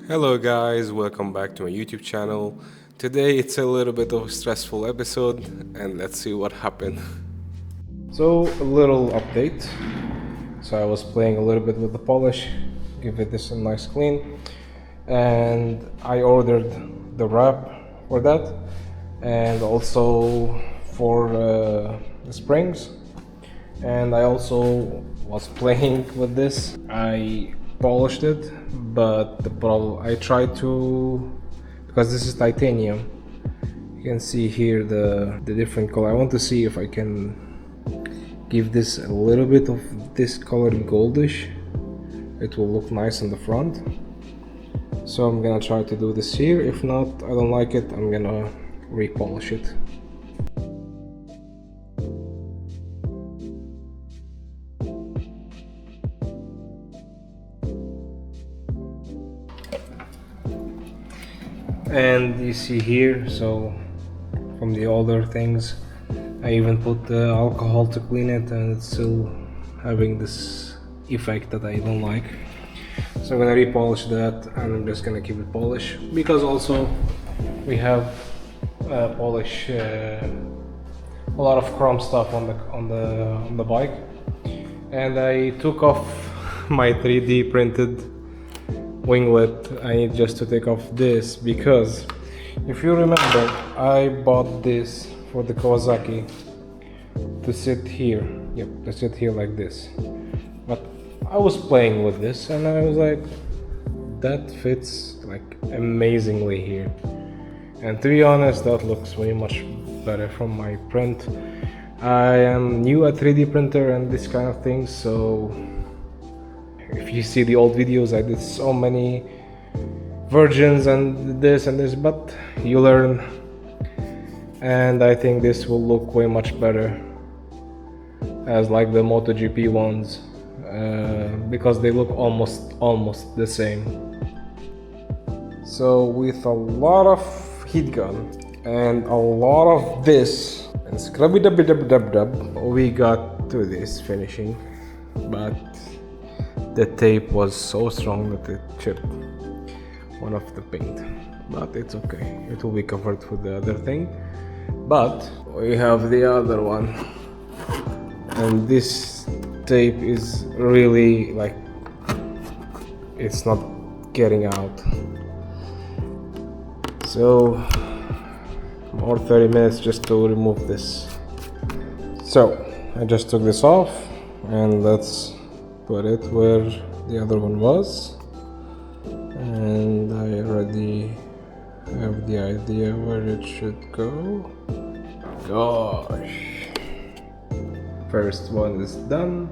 Hello guys, welcome back to my YouTube channel. Today it's a little bit of a stressful episode and let's see what happened. So a little update. So I was playing a little bit with the polish, give it this a nice clean, and I ordered the wrap for that and also for the springs, and I also was playing with this. I polished it, but the problem I tried to, because this is titanium, you can see here the different color. I want to see if I can give this a little bit of this color goldish. It will look nice in the front, so I'm gonna try to do this here. If not, I don't like it, I'm gonna repolish it. And you see here, so from the older things, I even put the alcohol to clean it and it's still having this effect that I don't like. So I'm gonna repolish that and I'm just gonna keep it polished, because also we have polish a lot of chrome stuff on the bike, and I took off my 3D printed winglet. I need just to take off this, because if you remember, I bought this for the Kawasaki to sit here. Yep, to sit here like this. But I was playing with this and I was like, that fits like amazingly here. And to be honest, that looks way much better from my print. I am new at 3D printer and this kind of things, so if you see the old videos, I did so many versions and this, but you learn, and I think this will look way much better as like the MotoGP ones, because they look almost the same. So with a lot of heat gun and a lot of this and scrubby dub, we got to this finishing, but the tape was so strong that it chipped one of the paint, but it's okay, it will be covered with the other thing. But we have the other one, and this tape is really like, it's not getting out, so more 30 minutes just to remove this. So I just took this off and let's put it where the other one was, and I already have the idea where it should go. Gosh, first one is done.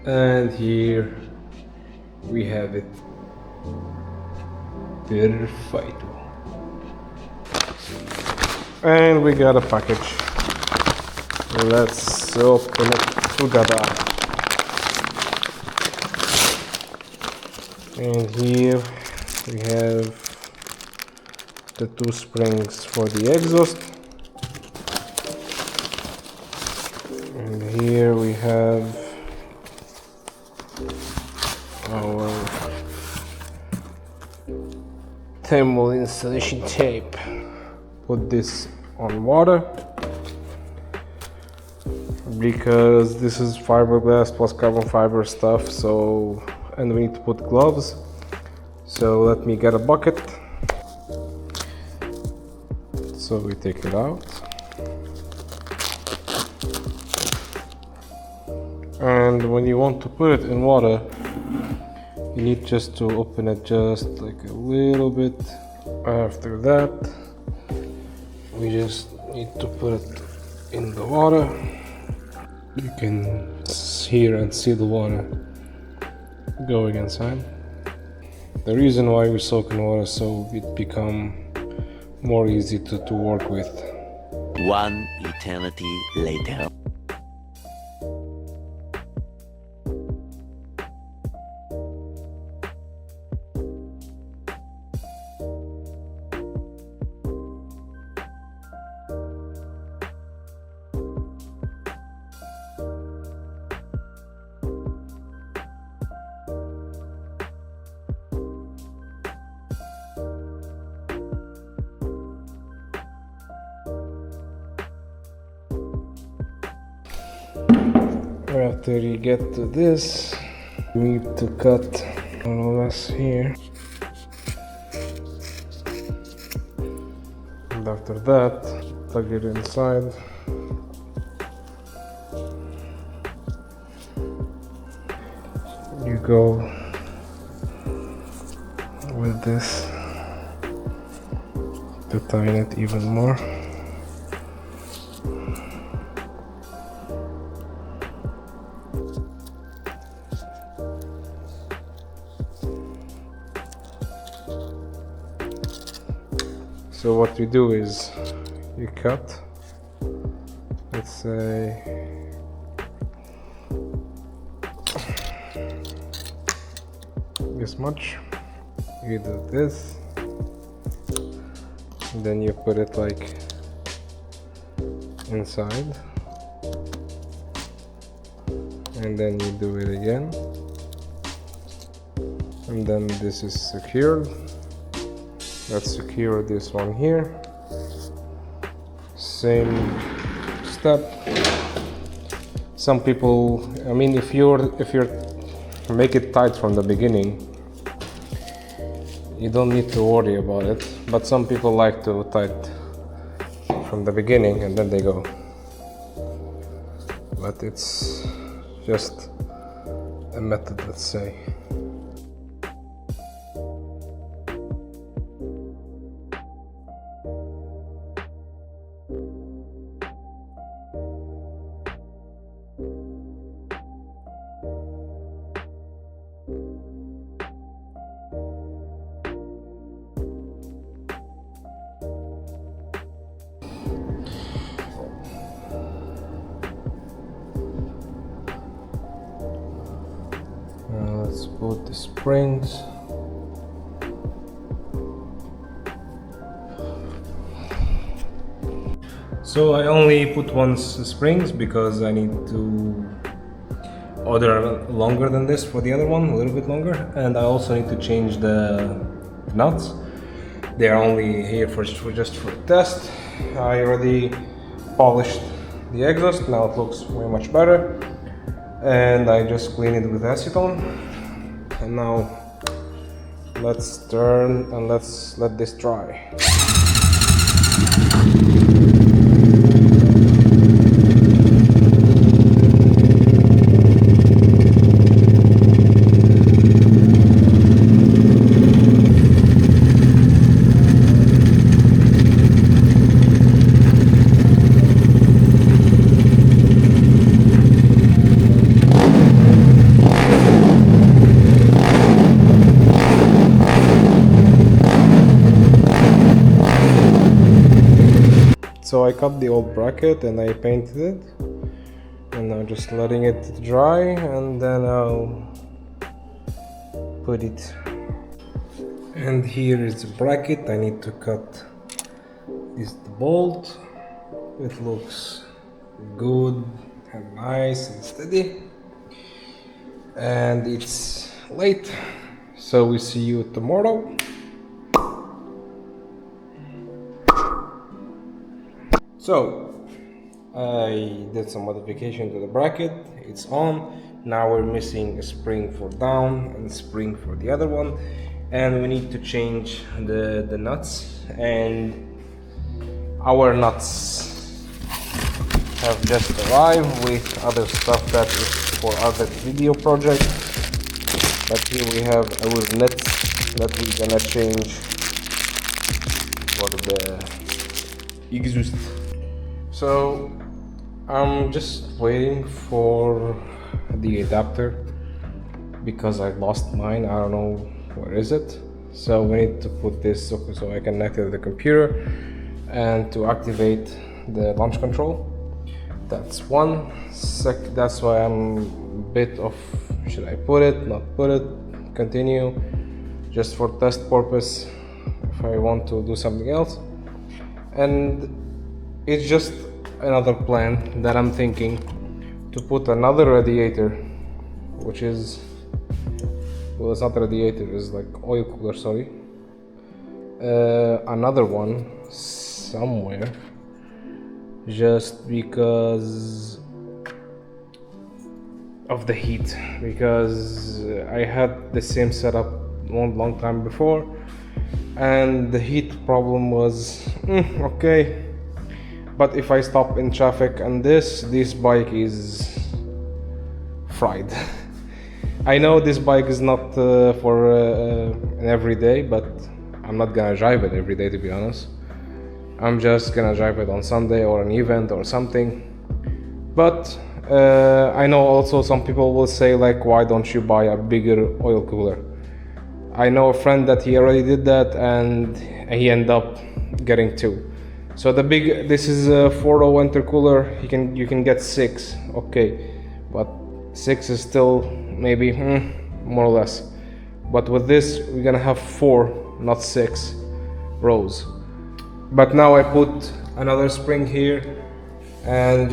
And here we have it. Perfecto. And we got a package. Let's open it together. And here we have the two springs for the exhaust. And here we have our thermal insulation tape. Put this on water, because this is fiberglass plus carbon fiber stuff, so, and we need to put gloves. So let me get a bucket. So we take it out, and when you want to put it in water, you need just to open it just like a little bit. After that, we just need to put it in the water. You can hear and see the water going inside. The reason why we soak in water, so it become more easy to work with. One eternity later. After you get to this, you need to cut more or less here. And after that, plug it inside. You go with this to tighten it even more. So what you do is you cut, let's say this much, you do this, and then you put it like inside, and then you do it again, and then this is secured. Let's secure this one here. Same step. Some people, I mean, if you're make it tight from the beginning, you don't need to worry about it. But some people like to tight from the beginning and then they go. But it's just a method, let's say. Let's put the springs. So I only put one springs because I need to order longer than this for the other one, a little bit longer, and I also need to change the nuts. They're only here just for test. I already polished the exhaust, now it looks way much better, and I just clean it with acetone. And now let's turn and let's let this dry. So I cut the old bracket and I painted it, and now just letting it dry, and then I'll put it. And here is the bracket. I need to cut this bolt. It looks good and nice and steady, and it's late, so we see you tomorrow. So I did some modification to the bracket. It's on. Now we're missing a spring for down and a spring for the other one, and we need to change the nuts. And our nuts have just arrived with other stuff that is for other video projects. But here we have our nuts that we're gonna change for the exhaust. So I'm just waiting for the adapter because I lost mine. I don't know where is it. So we need to put this so I can connect it to the computer and to activate the launch control. That's one sec. That's why I'm a bit of should I put it, not put it, continue, just for test purpose if I want to do something else. And it's just another plan that I'm thinking to put another radiator, which is, well, it's not a radiator, it's like oil cooler, sorry. Another one somewhere, just because of the heat, because I had the same setup long time before, and the heat problem was okay. But if I stop in traffic and this bike is fried. I know this bike is not for an everyday, but I'm not gonna drive it every day, to be honest. I'm just gonna drive it on Sunday or an event or something. But I know also some people will say like, why don't you buy a bigger oil cooler? I know a friend that he already did that and he ended up getting two. So this is a 4.0 intercooler. You can get 6, okay, but 6 is still maybe more or less. But with this, we're gonna have 4, not 6 rows. But now I put another spring here, and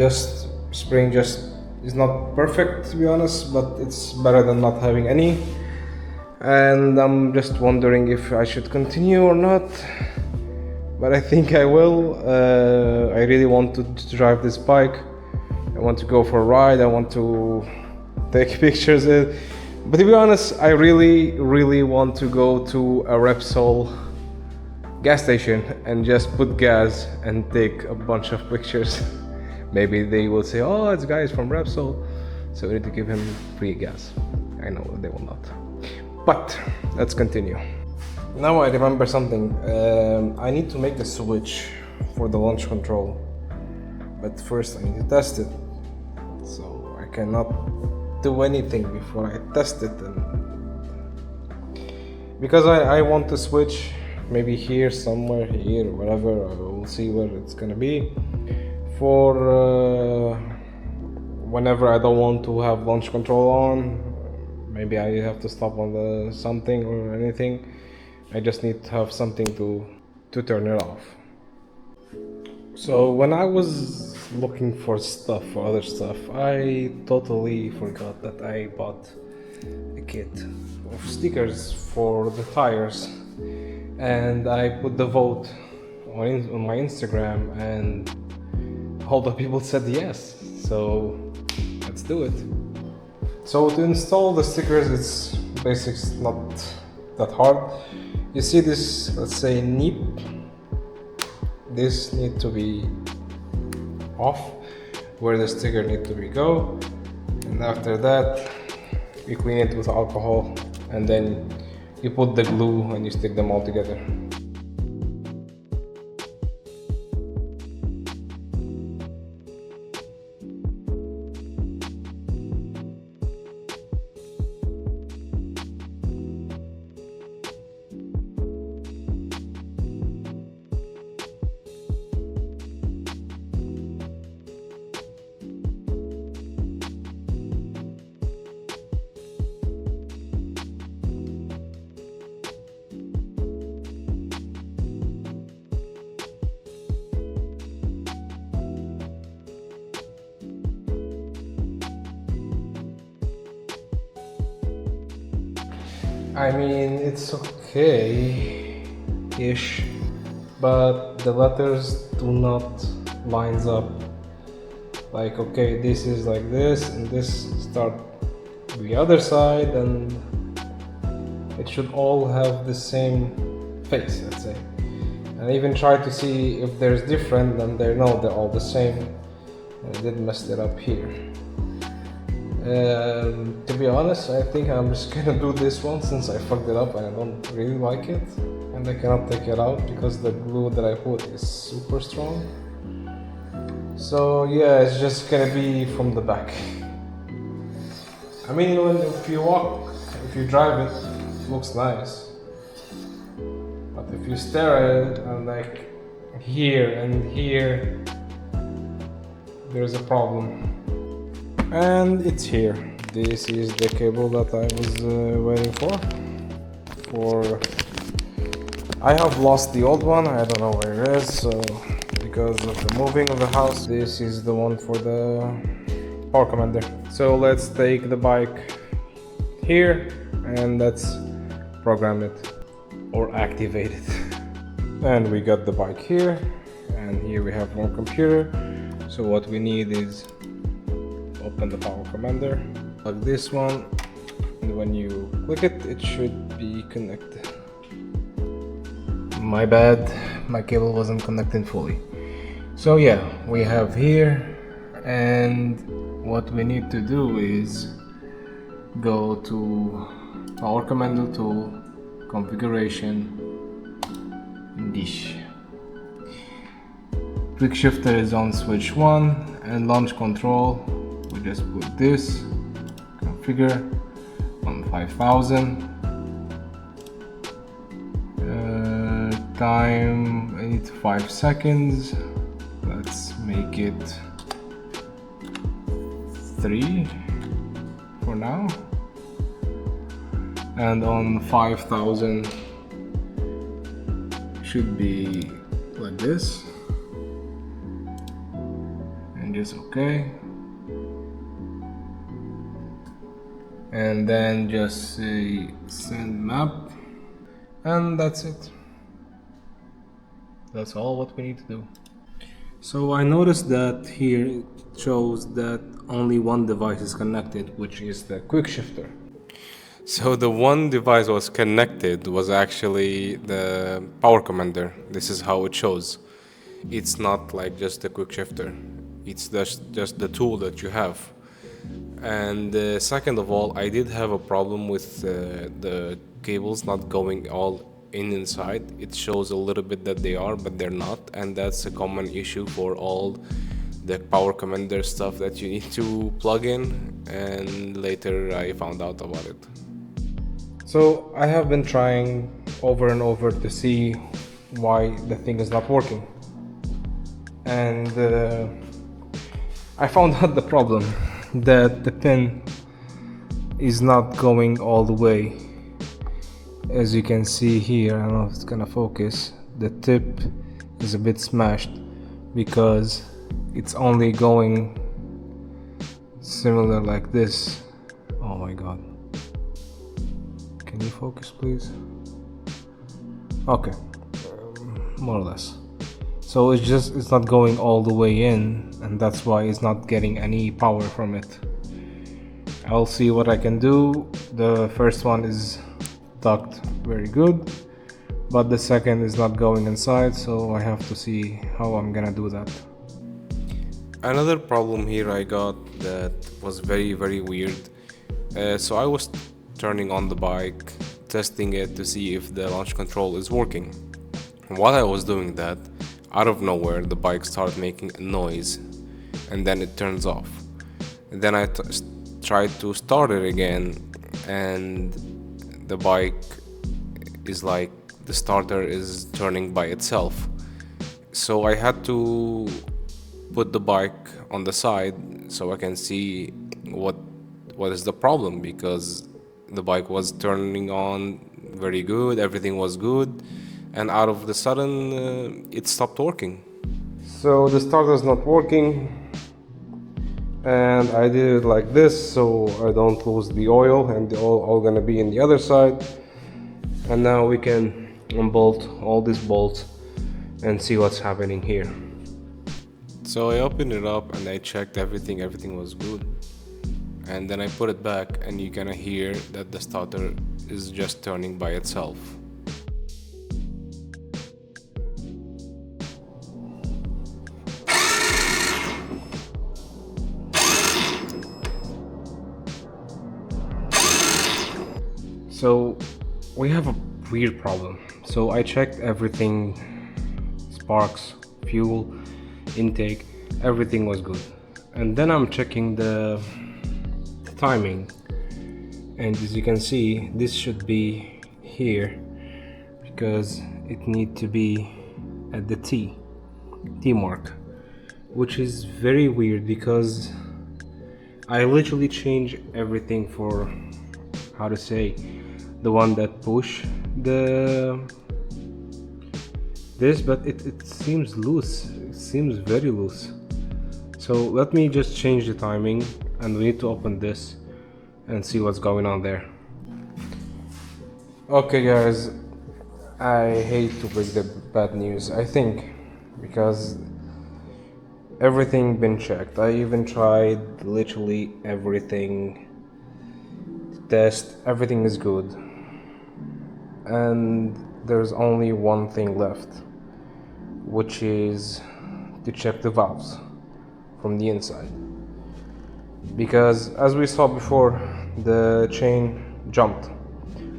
spring is not perfect, to be honest, but it's better than not having any. And I'm just wondering if I should continue or not, but I think I will. I really want to drive this bike. I want to go for a ride. I want to take pictures of it. But to be honest, I really want to go to a Repsol gas station and just put gas and take a bunch of pictures. Maybe they will say, oh, it's guys from Repsol, so we need to give him free gas. I know they will not. But let's continue. Now I remember something. I need to make the switch for the launch control, but first I need to test it. So I cannot do anything before I test it, and because I want to switch maybe here, somewhere here, whatever. We'll see where it's gonna be for whenever I don't want to have launch control on. Maybe I have to stop on something or anything. I just need to have something to turn it off. So when I was looking for other stuff, I totally forgot that I bought a kit of stickers for the tires, and I put the vote on my Instagram, and all the people said yes. So let's do it. So to install the stickers, it's basics, not that hard. You see this, let's say, nip. This needs to be off, where the sticker needs to be go, and after that you clean it with alcohol, and then you put the glue and you stick them all together. I mean, it's okay-ish, but the letters do not lines up. Like, okay, this is like this, and this start the other side, and it should all have the same face, let's say. And I even tried to see if there's different, and they're all the same, and I did mess it up here. To be honest, I think I'm just gonna do this one since I fucked it up and I don't really like it, and I cannot take it out because the glue that I put is super strong. So yeah, it's just gonna be from the back. I mean, if you drive it, it looks nice. But if you stare at it and like here and here, there's a problem. And it's here. This is the cable that I was waiting for. I have lost the old one. I don't know where it is. So because of the moving of the house, this is the one for the power commander. So let's take the bike here and let's program it or activate it. And we got the bike here, and here we have one computer. So what we need is open the power commander, like this one, and when you click it, it should be connected. My bad, my cable wasn't connected fully. So yeah, we have here, and what we need to do is go to power commander tool, configuration, dish. Quick shifter is on switch 1, and launch control, we just put this, configure on 5000. Time, I need 5 seconds. Let's make it 3 for now. And on 5000 should be like this. And just okay. And then just say send map. And that's it. That's all what we need to do. So I noticed that here it shows that only one device is connected, which is the quick shifter. So the one device was connected was actually the power commander. This is how it shows. It's not like just the quick shifter. It's just the tool that you have. And second of all, I did have a problem with the cables not going all inside. It shows a little bit that they are, but they're not, and that's a common issue for all the power commander stuff that you need to plug in, and later I found out about it. So I have been trying over and over to see why the thing is not working, and I found out the problem, that the pin is not going all the way. As you can see here, I don't know if it's gonna focus, the tip is a bit smashed because it's only going similar like this. Oh my god. Can you focus please? Okay, more or less. So it's not going all the way in, and that's why it's not getting any power from it. I'll see what I can do. The first one is duct very good, but the second is not going inside, so I have to see how I'm gonna do that. Another problem here I got that was very weird. So I was turning on the bike, testing it to see if the launch control is working. While I was doing that, out of nowhere the bike started making a noise, and then it turns off. And then I tried to start it again, and the bike is like the starter is turning by itself. So I had to put the bike on the side so I can see what is the problem, because the bike was turning on very good, everything was good, and out of the sudden it stopped working. So the starter is not working, and I did it like this so I don't lose the oil, and the oil all gonna be in the other side. And now we can unbolt all these bolts and see what's happening here. So I opened it up and I checked everything was good, and then I put it back, and you're gonna hear that the starter is just turning by itself. So we have a weird problem. So I checked everything, sparks, fuel, intake, everything was good. And then I'm checking the timing, and as you can see, this should be here because it needs to be at the T mark, which is very weird because I literally changed everything for, how to say, the one that push this, but it seems loose. It seems very loose. So let me just change the timing, and we need to open this and see what's going on there. Okay guys, I hate to break the bad news, I think, because everything been checked. I even tried literally everything test, everything is good, and there's only one thing left, which is to check the valves from the inside, because as we saw before, the chain jumped.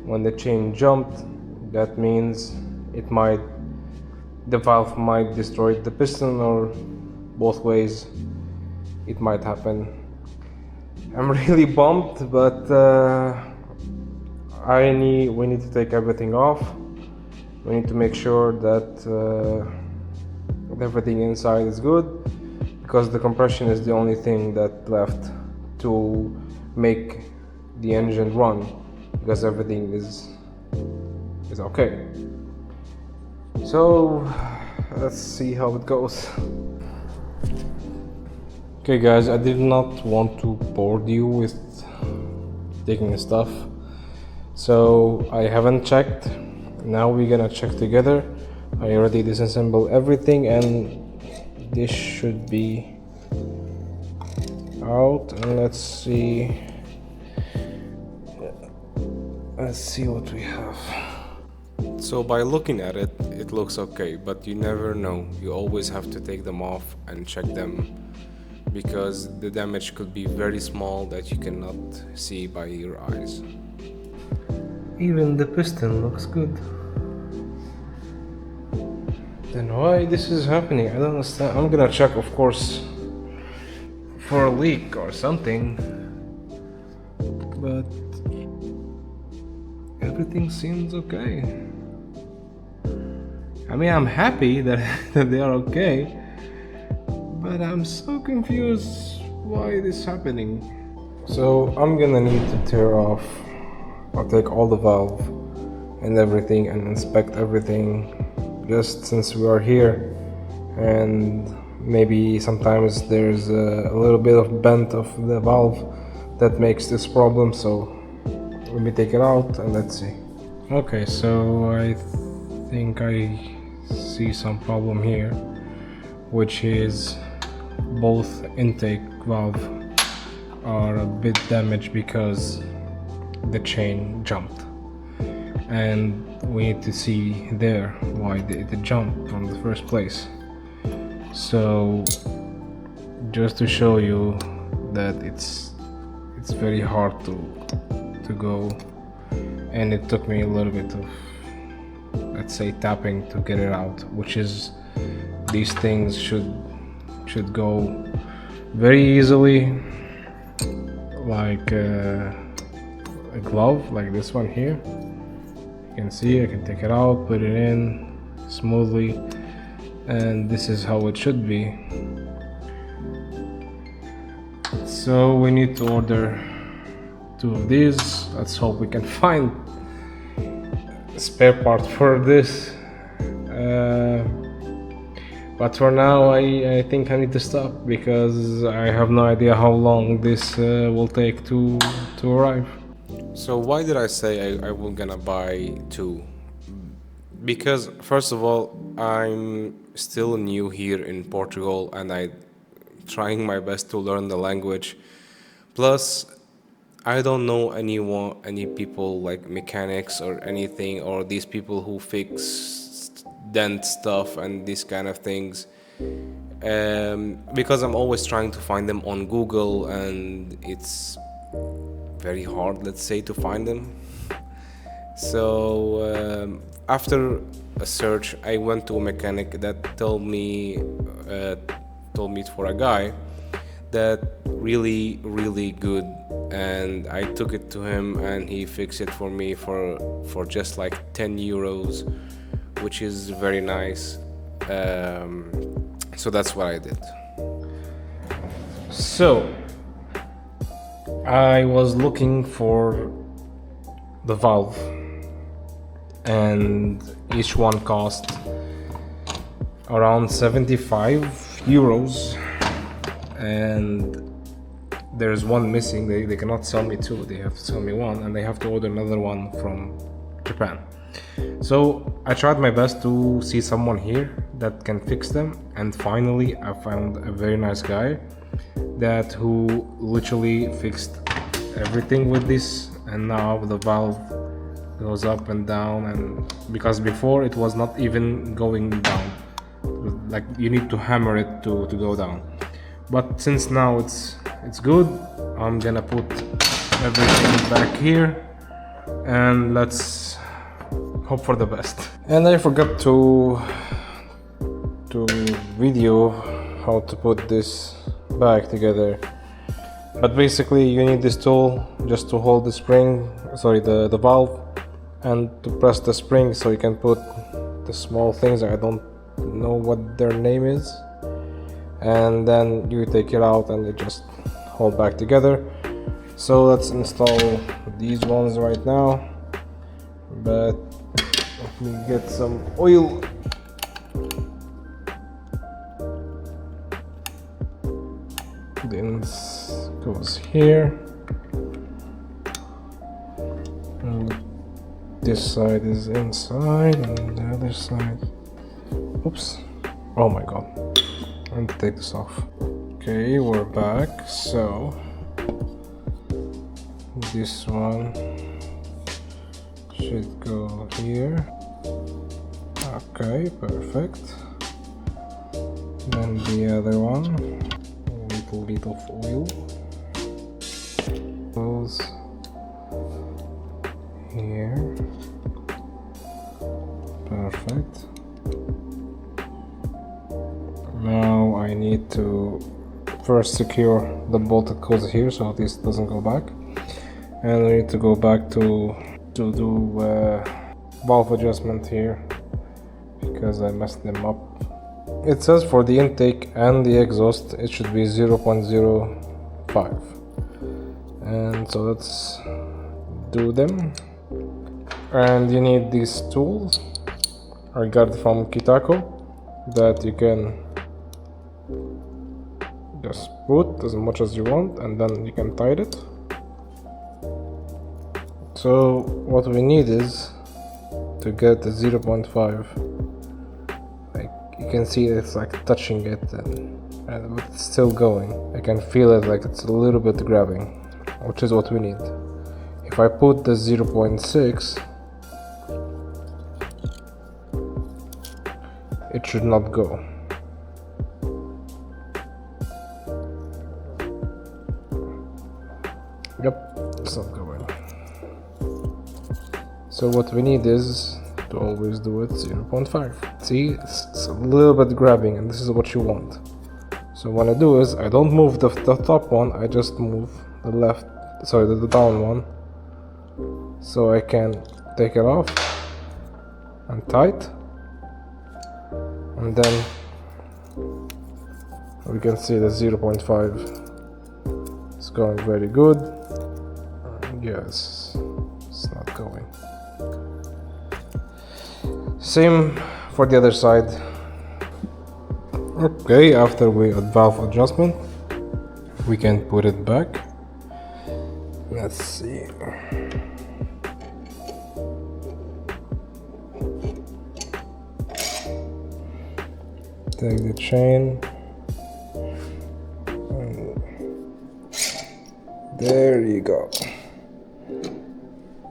When the chain jumped, that means the valve might destroy the piston, or both ways it might happen. I'm really bummed, but we need to take everything off. We need to make sure that everything inside is good, because the compression is the only thing that left to make the engine run, because everything is okay. So let's see how it goes. Okay guys, I did not want to bore you with taking stuff, so I haven't checked. Now we're gonna check together. I already disassembled everything, and this should be out. And let's see what we have. So by looking at it, it looks okay, but you never know. You always have to take them off and check them, because the damage could be very small that you cannot see by your eyes. Even the piston looks good. Then why this is happening? I don't understand. I'm gonna check, of course, for a leak or something, but everything seems okay. I mean, I'm happy that they are okay, but I'm so confused why this is happening. So I'm gonna need to tear off, I'll take all the valve and everything and inspect everything, just since we are here, and maybe sometimes there's a little bit of bent of the valve that makes this problem. So let me take it out and let's see. Okay, so I think I see some problem here, which is both intake valve are a bit damaged because the chain jumped, and we need to see there why it jumped from the first place. So just to show you that it's very hard to go, and it took me a little bit of, let's say, tapping to get it out, which is, these things should go very easily, like a glove, like this one here. You can see I can take it out, put it in smoothly, and this is how it should be. So we need to order 2 of these. Let's hope we can find a spare part for this. But for now, I think I need to stop, because I have no idea how long this will take to arrive. So why did I say I was gonna buy 2? Because first of all, I'm still new here in Portugal, and I'm trying my best to learn the language. Plus, I don't know any people like mechanics or anything, or these people who fix dent stuff and these kind of things, because I'm always trying to find them on Google, and it's very hard, let's say, to find them. So after a search, I went to a mechanic that told me for a guy that really good, and I took it to him, and he fixed it for me for just like 10 euros, which is very nice. So that's what I did. So I was looking for the valve, and each one cost around 75 euros, and there's one missing. They cannot sell me 2, they have to sell me 1, and they have to order another one from Japan. So I tried my best to see someone here that can fix them, and finally I found a very nice guy who literally fixed everything with this and now the valve goes up and down, and because before it was not even going down, like you need to hammer it to go down. But since now it's good, I'm gonna put everything back here and let's hope for the best. And I forgot to video how to put this back together, but basically you need this tool just to hold the spring, the valve, and to press the spring so you can put the small things, I don't know what their name is, and then you take it out and they just hold back together. So let's install these ones right now, but let me get some oil. This goes here, and this side is inside and the other side, oops, oh my god, I'm gonna take this off. Okay, we're back. So this one should go here. Okay, perfect. Then the other one, a little bit of oil goes here. Perfect. Now I need to first secure the bolt that goes here so this doesn't go back, and I need to go back to do valve adjustment here because I messed them up. It says for the intake and the exhaust it should be 0.05, and so let's do them. And you need these tools I got from Kitako that you can just put as much as you want and then you can tighten it. So what we need is to get the 0.5. Like you can see it's like touching it and it's still going. I can feel it like it's a little bit grabbing, which is what we need. If I put the 0.6, it should not go. Yep, it's not going. So what we need is to always do it 0.5. See, it's a little bit grabbing, and this is what you want. So what I do is I don't move the top one, I just move the the down one, so I can take it off and tight, and then we can see the 0.5 is going very good. Yes, it's not going. Same for the other side. Okay, after we add valve adjustment, we can put it back. Let's see. Take the chain. There you go.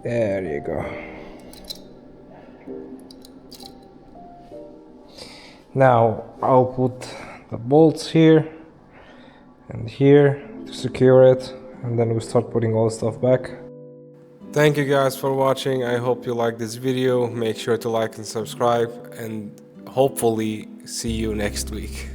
There you go. Now I'll put the bolts here and here to secure it, and then we start putting all the stuff back. Thank you guys for watching. I hope you liked this video. Make sure to like and subscribe, and hopefully see you next week.